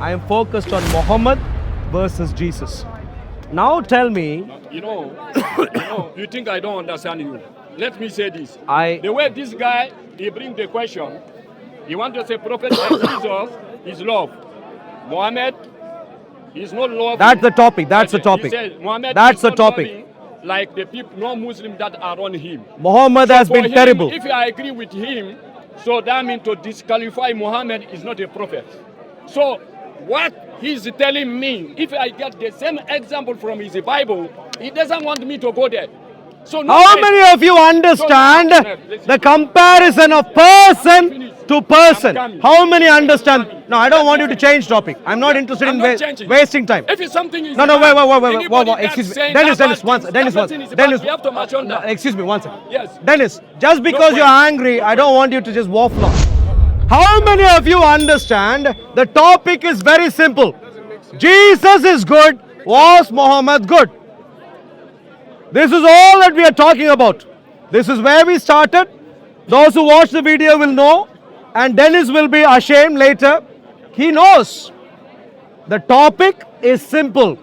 I am focused on Muhammad versus Jesus. Now tell me, You think I don't understand you. Let me say this. I- The way this guy, he bring the question, he want to say Prophet Jesus is love. Muhammad is not love. that's the topic. That's the He topic. said Muhammad That's is the not topic. loving like the people, non-Muslim that are on him. Muhammad has For been him, terrible. If I agree with him, so that means to disqualify Muhammad is not a prophet. So what he's telling me, if I get the same example from his Bible, he doesn't want me to go there. So no How way. many of you understand the comparison of person to person? How many understand? No, I don't want you to change topic. I'm not interested I'm in not changing. wasting time. If it's something is No, bad, wait, anybody that's excuse me. saying Dennis, that Dennis, bad once, thing, Dennis, that once. person is bad, Dennis, we have to march on no, that. excuse me, one second. Yes. Dennis, just because No you're point. angry, I don't want you to just waffle on. How many of you understand the topic is very simple? Jesus is good, was Muhammad good? This is all that we are talking about. This is where we started. Those who watch the video will know, and Dennis will be ashamed later. He knows. The topic is simple.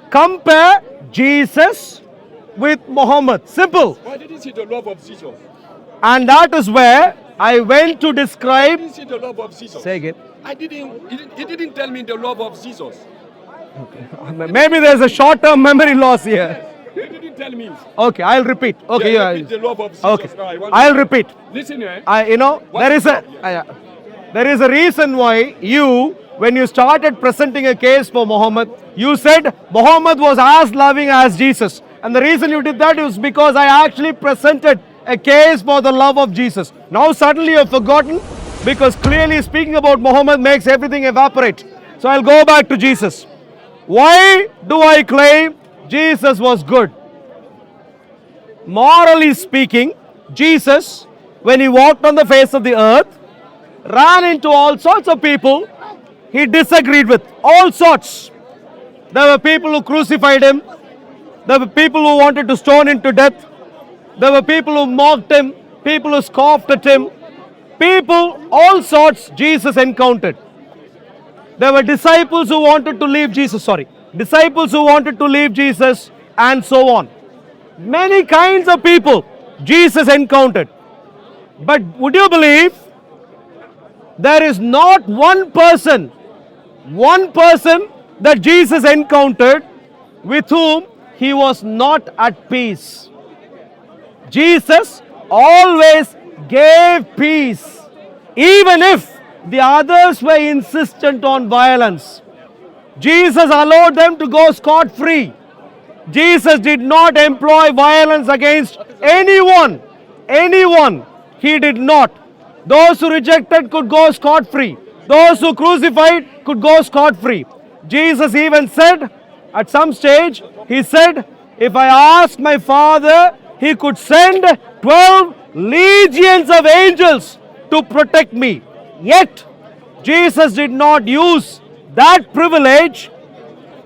Compare Jesus with Muhammad. Simple. Why did you see the love of Jesus? And that is where I went to I describe. didn't see the love of Jesus. Say again. He didn't tell me the love of Jesus. Maybe there's a short-term memory loss here. He didn't tell me. Okay, I'll repeat. Okay, Yeah, yeah. repeat the love of Jesus. Okay, Now, I want I'll to- repeat. Listen, There is a reason why you, when you started presenting a case for Muhammad, you said Muhammad was as loving as Jesus. And the reason you did that was because I actually presented a case for the love of Jesus. Now suddenly you've forgotten, because clearly speaking about Muhammad makes everything evaporate. So I'll go back to Jesus. Why do I claim Jesus was good? Morally speaking, Jesus, when he walked on the face of the earth, ran into all sorts of people he disagreed with. All sorts. There were people who crucified him. There were people who wanted to stone him to death. There were people who mocked him. People who scoffed at him. People, all sorts, Jesus encountered. There were disciples who wanted to leave Jesus. Disciples who wanted to leave Jesus, and so on. Many kinds of people Jesus encountered. But would you believe there is not one person that Jesus encountered with whom he was not at peace? Jesus always gave peace, even if the others were insistent on violence. Jesus allowed them to go scot-free. Jesus did not employ violence against anyone. He did not. Those who rejected could go scot-free. Those who crucified could go scot-free. Jesus even said, at some stage, he said, if I ask my Father, he could send 12 legions of angels to protect me. Yet, Jesus did not use that privilege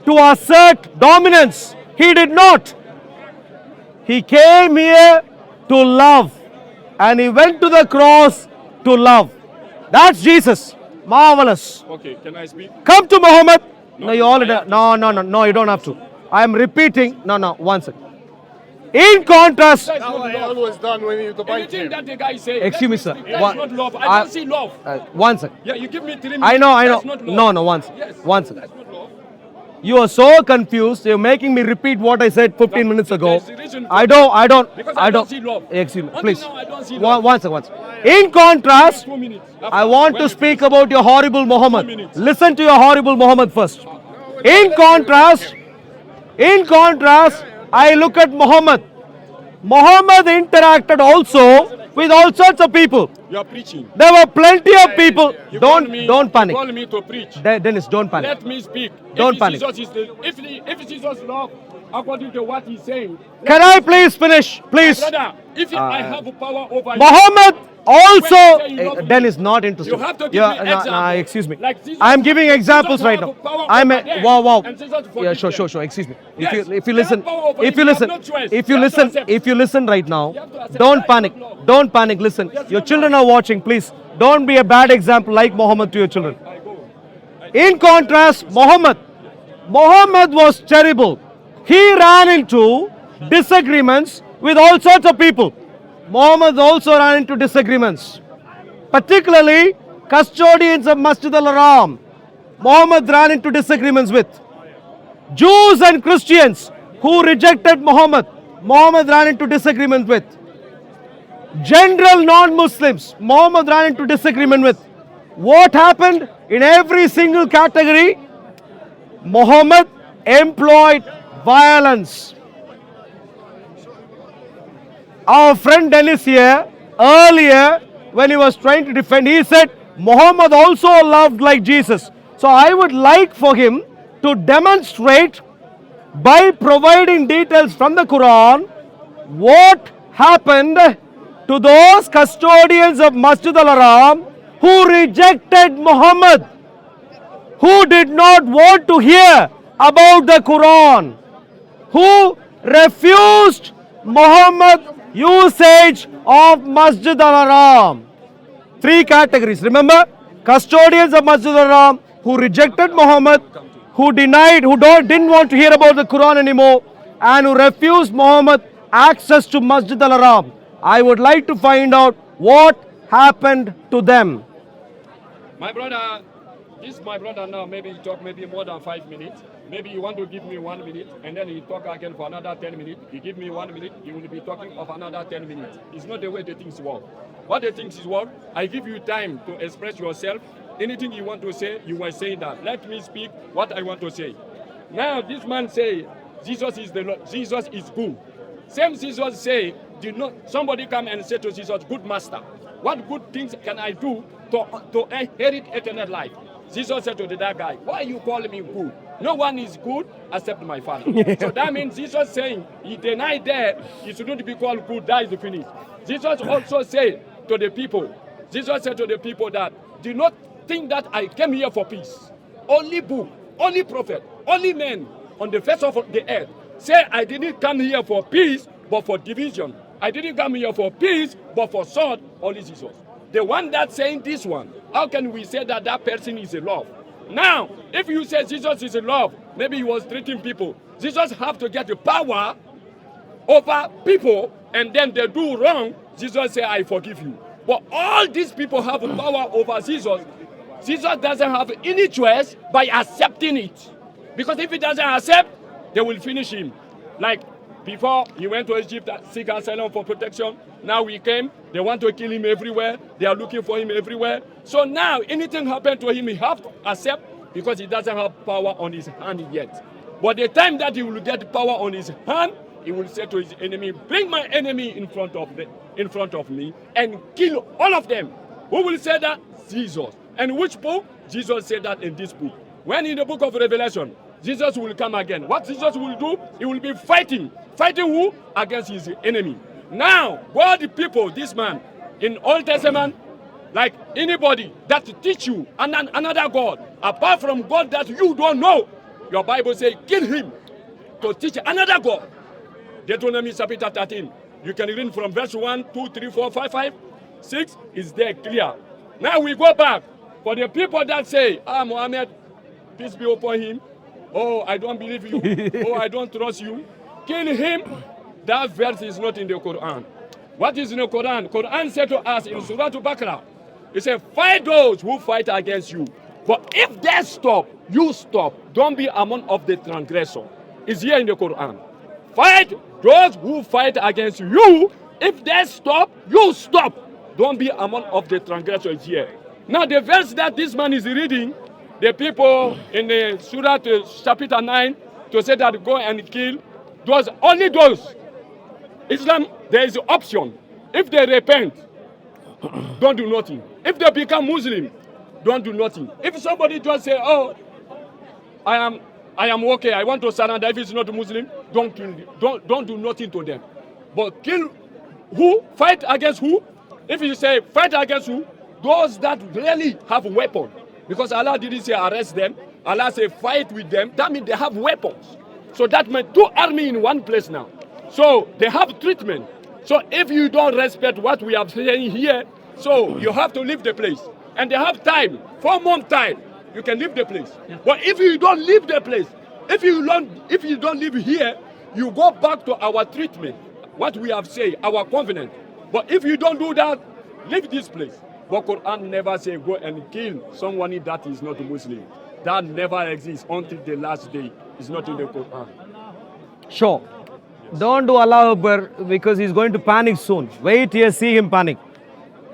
to assert dominance. He did not. He came here to love, and he went to the cross to love. That's Jesus. Marvelous. Okay, can I speak? Come to Muhammad. No, you already. No, you don't have to. I am repeating. No, one second. In contrast, That's How not I love. always done when you debate Anything him. that the guy say. Excuse me, sir. That's One- not love. I I- don't see love. one second. Yeah, you give me 3 minutes. I know. That's not love. No, one second. Yes. One second. That's not love. You are so confused. You're making me repeat what I said 15 minutes ago. There's a reason for I don't. Because I don't see love. Excuse me, Until please. now, I don't see One love. second. In contrast, 2 minutes. I want to speak about your horrible Muhammad. 2 minutes. Listen to your horrible Muhammad first. In contrast, I look at Muhammad. Muhammad interacted also with all sorts of people. You are preaching. There were plenty of people. You call me- Don't panic. You call me to preach. Dennis, don't panic. Let me speak. Don't If panic. Jesus is if Jesus love, according to what he's saying. Can I please finish? Please. Brother, if I have power over you, Muhammad also, When you say you love me, Dennis, not interested. you have to give me example. Excuse me. Like Jesus- I'm giving Jesus examples right have now. power I'm over them, wow. and Jesus Yeah, forgive sure. them. Excuse me. Yes, If you they listen, have power over if you, you you have listen, no choice. if you You have to listen, accept. if you listen right now, You have to accept. don't That's panic. not love. Don't panic. Listen, That's your not children love. are watching. Please, don't be a bad example like Muhammad to your children. I go. In contrast, Muhammad was terrible. He ran into disagreements with all sorts of people. Muhammad also ran into disagreements, particularly custodians of Masjid al-Haram. Muhammad ran into disagreements with Jews and Christians who rejected Muhammad. Muhammad ran into disagreement with general non-Muslims. Muhammad ran into disagreement with. What happened in every single category? Muhammad employed violence. Our friend Dennis here, earlier, when he was trying to defend, he said Muhammad also loved like Jesus. So I would like for him to demonstrate by providing details from the Quran what happened to those custodians of Masjid al-Haram who rejected Muhammad, who did not want to hear about the Quran, who refused Muhammad usage of Masjid al-Haram. Three categories. Remember, custodians of Masjid al-Haram who rejected Muhammad, who denied, who didn't want to hear about the Quran anymore, and who refused Muhammad access to Masjid al-Haram. I would like to find out what happened to them. My brother, this is my brother now. Maybe he talk maybe more than 5 minutes. Maybe you want to give me 1 minute, and then he talk again for another 10 minutes. He give me 1 minute, he will be talking of another 10 minutes. It's not the way the things work. What the things is work, I give you time to express yourself. Anything you want to say, you will say that. Let me speak what I want to say. Now this man say, Jesus is the Lord. Jesus is good. Same Jesus say, did not somebody come and say to Jesus, good master, what good things can I do to inherit eternal life? Jesus said to that guy, why you calling me good? No one is good except my Father. So that means Jesus saying, he denied that he shouldn't be called good, that is finished. Jesus also said to the people, that do not think that I came here for peace. Only book, only prophet, only man on the face of the earth say I didn't come here for peace, but for division. I didn't come here for peace, but for sword, only Jesus. The one that's saying this one, how can we say that that person is in love? Now, if you say Jesus is in love, maybe he was treating people. Jesus have to get the power over people, and then they do wrong. Jesus say, I forgive you. But all these people have power over Jesus. Jesus doesn't have any choice by accepting it. Because if he doesn't accept, they will finish him. Like before, he went to Egypt, seek asylum for protection. Now he came, they want to kill him everywhere. They are looking for him everywhere. So now, anything happen to him, he have to accept because he doesn't have power on his hand yet. But the time that he will get power on his hand, he will say to his enemy, bring my enemy in front of me and kill all of them. Who will say that? Jesus. And which book? Jesus said that in this book. When in the book of Revelation, Jesus will come again. What Jesus will do? He will be fighting. Fighting who? Against his enemy. Now, God people, this man, in Old Testament, like anybody that teach you another God, apart from God that you don't know, your Bible says, kill him to teach another God. Deuteronomy chapter 13. You can read from verse 1, 2, 3, 4, 5, 5, 6. Is there clear? Now we go back. For the people that say, Muhammad, peace be upon him. Oh, I don't believe you. Oh, I don't trust you. Kill him. That verse is not in the Quran. What is in the Quran? Quran said to us in Surah Al-Baqarah, it said, fight those who fight against you. But if they stop, you stop. Don't be among of the transgressor. It's here in the Quran. Fight those who fight against you. If they stop, you stop. Don't be among of the transgressors here. Now the verse that this man is reading, the people in the Surah chapter 9, to say that go and kill those, only those. Islam, there is an option. If they repent, don't do nothing. If they become Muslim, don't do nothing. If somebody just say, oh, I am okay, I want to surrender, if it's not a Muslim, don't kill them. Don't do nothing to them. But kill who? Fight against who? If you say fight against who? Those that really have a weapon. Because Allah didn't say arrest them. Allah said fight with them. That means they have weapons. So that means two armies in one place now. So they have treatment. So if you don't respect what we are saying here, so you have to leave the place. And they have time, 4 months time. you can leave the place. But if you don't leave the place, if you don't live here, you go back to our treatment, what we have said, our covenant. But if you don't do that, leave this place. But Quran never say go and kill someone that is not a Muslim. That never exists until the last day. It's not in the Quran. Sure. Don't do Allah Akbar because he's going to panic soon. Wait here, see him panic.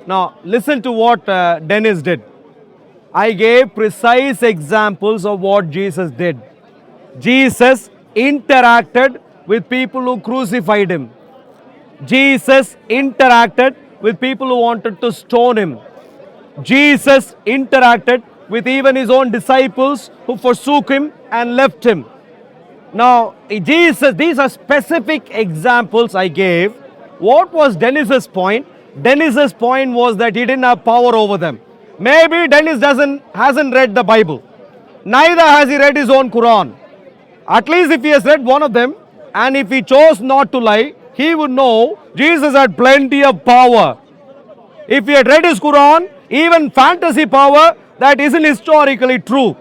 Now, listen to what Dennis did. I gave precise examples of what Jesus did. Jesus interacted with people who crucified him. Jesus interacted with people who wanted to stone him. Jesus interacted with even his own disciples who forsook him and left him. Now, Jesus, these are specific examples I gave. What was Dennis's point? Dennis's point was that he didn't have power over them. Maybe Dennis hasn't read the Bible. Neither has he read his own Quran. At least if he has read one of them, and if he chose not to lie, he would know Jesus had plenty of power. If he had read his Quran, even fantasy power, that isn't historically true.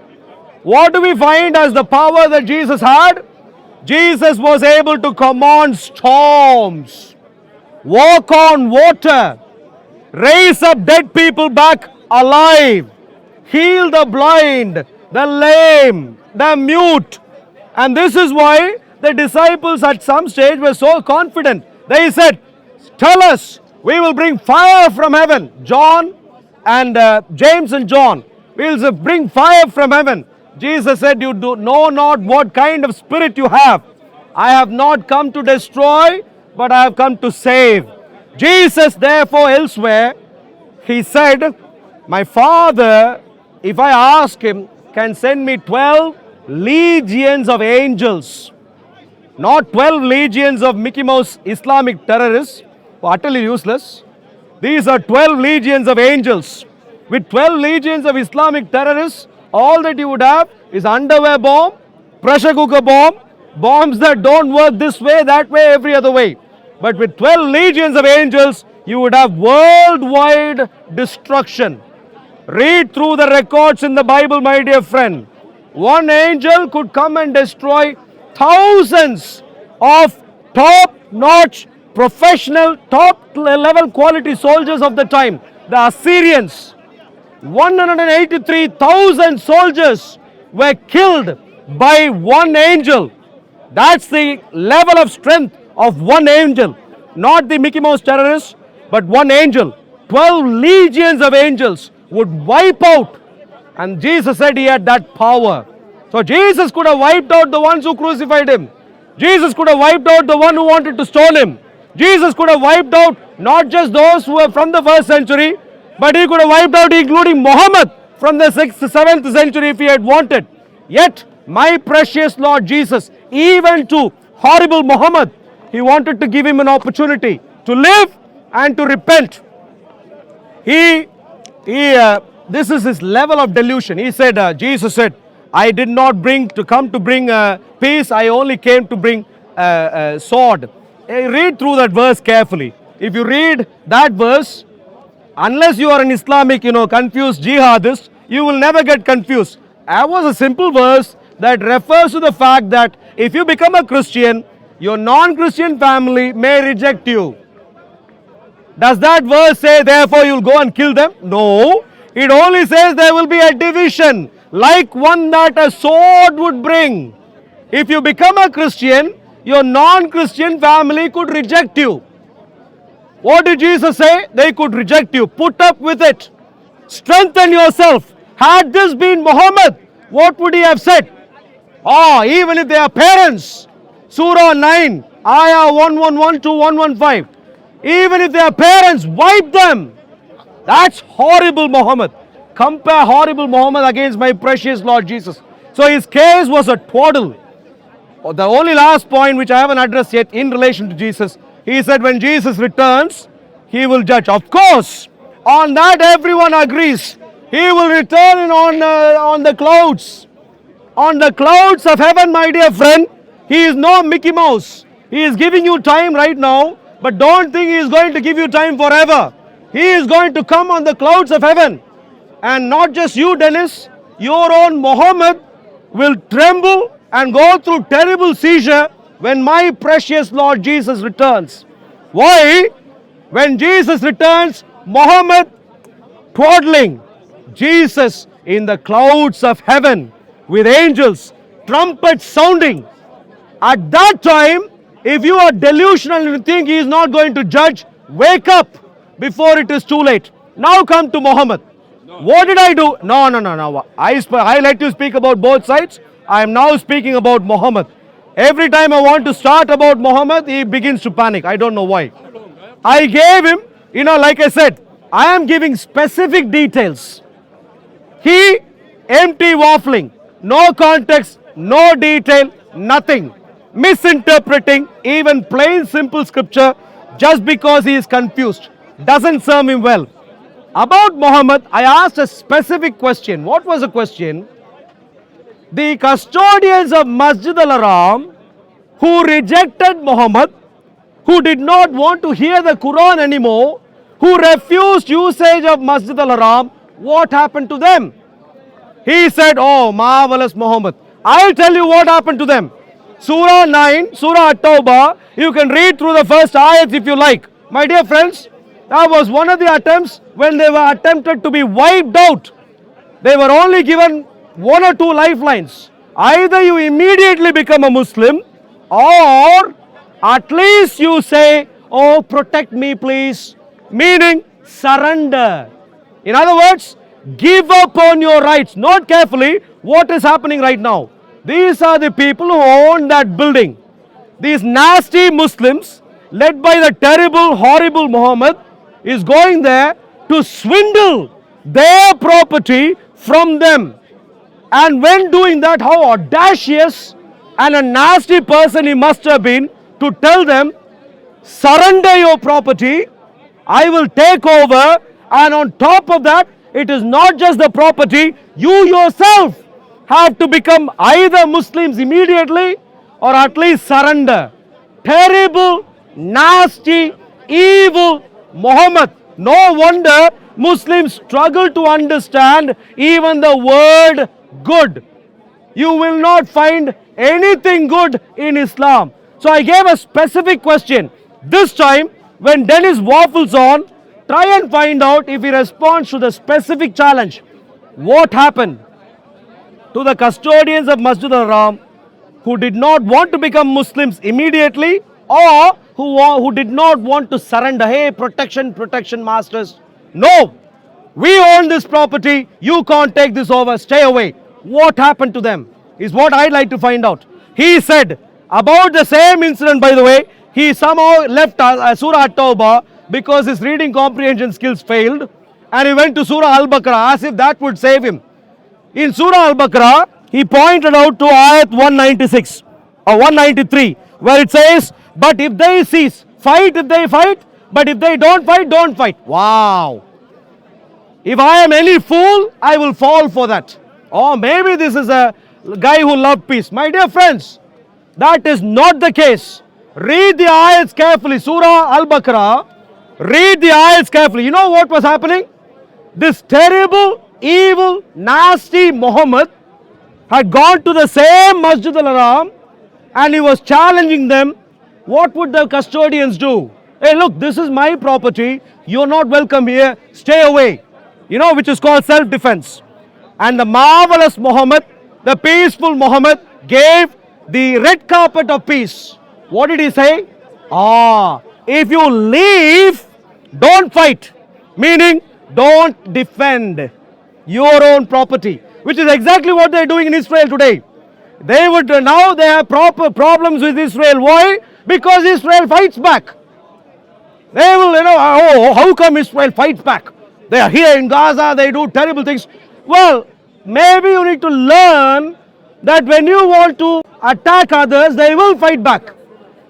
What do we find as the power that Jesus had? Jesus was able to command storms, walk on water, raise up dead people back alive, heal the blind, the lame, the mute. And this is why the disciples at some stage were so confident. They said, tell us, we will bring fire from heaven. John and James and John, we will bring fire from heaven. Jesus said, you do know not what kind of spirit you have. I have not come to destroy, but I have come to save. Jesus, therefore, elsewhere, he said, my Father, if I ask him, can send me 12 legions of angels. Not 12 legions of Mickey Mouse Islamic terrorists who are utterly useless. These are 12 legions of angels. With 12 legions of Islamic terrorists, all that you would have is underwear bomb, pressure cooker bomb, bombs that don't work this way, that way, every other way. But with 12 legions of angels, you would have worldwide destruction. Read through the records in the Bible, my dear friend. One angel could come and destroy thousands of top-notch, professional, top-level quality soldiers of the time. The Assyrians, 183,000 soldiers were killed by one angel. That's the level of strength of one angel. Not the Mickey Mouse terrorists, but one angel. 12 legions of angels would wipe out. And Jesus said he had that power. So Jesus could have wiped out the ones who crucified him. Jesus could have wiped out the one who wanted to stone him. Jesus could have wiped out not just those who were from the 1st century, but he could have wiped out including Muhammad from the 6th, 7th century if he had wanted. Yet, my precious Lord Jesus, even to horrible Muhammad, he wanted to give him an opportunity to live and to repent. This is his level of delusion. He said, Jesus said, I did not come to bring peace, I only came to bring sword. Read through that verse carefully. If you read that verse, unless you are an Islamic, confused jihadist, you will never get confused. That was a simple verse that refers to the fact that if you become a Christian, your non-Christian family may reject you. Does that verse say, therefore, you'll go and kill them? No. It only says there will be a division, like one that a sword would bring. If you become a Christian, your non-Christian family could reject you. What did Jesus say? They could reject you. Put up with it. Strengthen yourself. Had this been Muhammad, what would he have said? Even if they are parents. Surah 9, Ayah 111 to 115. Even if they are parents, wipe them. That's horrible Muhammad. Compare horrible Muhammad against my precious Lord Jesus. So his case was a twaddle. The only last point which I haven't addressed yet in relation to Jesus, he said when Jesus returns, he will judge. Of course, on that everyone agrees. He will return on the clouds. On the clouds of heaven, my dear friend. He is no Mickey Mouse. He is giving you time right now, but don't think he is going to give you time forever. He is going to come on the clouds of heaven. And not just you, Dennis, your own Muhammad will tremble and go through terrible seizure when my precious Lord Jesus returns. Why? When Jesus returns, Muhammad twaddling, Jesus in the clouds of heaven with angels, trumpets sounding. At that time, if you are delusional and you think he is not going to judge, wake up before it is too late. Now come to Muhammad. What did I do? No. I let you speak about both sides. I am now speaking about Muhammad. Every time I want to start about Muhammad, he begins to panic. I don't know why. I gave him, like I said, I am giving specific details. He empty waffling, no context, no detail, nothing. Misinterpreting even plain simple scripture just because he is confused. Doesn't serve him well. About Muhammad, I asked a specific question. What was the question? The custodians of Masjid al-Haram who rejected Muhammad, who did not want to hear the Quran anymore, who refused usage of Masjid al-Haram, what happened to them? He said, oh, marvelous Muhammad. I'll tell you what happened to them. Surah 9, Surah At-Tawbah, you can read through the first ayats if you like. My dear friends, that was one of the attempts when they were attempted to be wiped out. They were only given one or two lifelines. Either you immediately become a Muslim, or at least you say, oh, protect me please. Meaning, surrender. In other words, give up on your rights. Note carefully what is happening right now. These are the people who own that building. These nasty Muslims, led by the terrible, horrible Muhammad, is going there to swindle their property from them. And when doing that, how audacious and a nasty person he must have been to tell them, surrender your property, I will take over, and on top of that, it is not just the property, you yourself have to become either Muslims immediately or at least surrender. Terrible, nasty, evil Muhammad. No wonder Muslims struggle to understand even the word good. You will not find anything good in Islam. So I gave a specific question. This time, when Dennis waffles on, try and find out if he responds to the specific challenge. What happened to the custodians of Masjid al-Haram who did not want to become Muslims immediately, or who did not want to surrender? Hey, protection, masters. No, we own this property, you can't take this over, stay away. What happened to them is what I'd like to find out. He said about the same incident, by the way, he somehow left Surah At-Tawbah because his reading comprehension skills failed, and he went to Surah Al-Baqarah as if that would save him. In Surah Al-Baqarah, he pointed out to ayat 196 or 193, where it says, but if they cease, fight if they fight, but if they don't fight. Wow. If I am any fool, I will fall for that. Or maybe this is a guy who loved peace. My dear friends, that is not the case. Read the ayats carefully. Surah Al-Baqarah, read the ayats carefully. You know what was happening? This terrible, evil, nasty Muhammad had gone to the same Masjid al-Haram and he was challenging them. What would the custodians do? Hey, look, this is my property. You're not welcome here. Stay away. Which is called self-defense. And the marvelous Muhammad, the peaceful Muhammad, gave the red carpet of peace. What did he say? If you leave, don't fight. Meaning, don't defend your own property. Which is exactly what they're doing in Israel today. They have proper problems with Israel. Why? Because Israel fights back. They will, how come Israel fights back? They are here in Gaza, they do terrible things. Well, maybe you need to learn that when you want to attack others, they will fight back.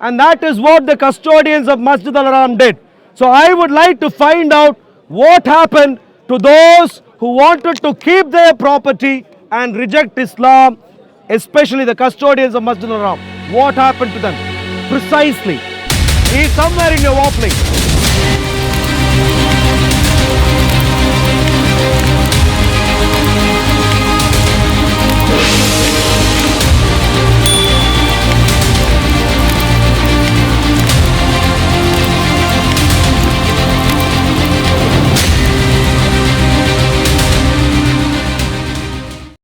And that is what the custodians of Masjid al-Haram did. So I would like to find out what happened to those who wanted to keep their property and reject Islam, especially the custodians of Masjid al-Haram. What happened to them? Precisely. He is somewhere in your waffling.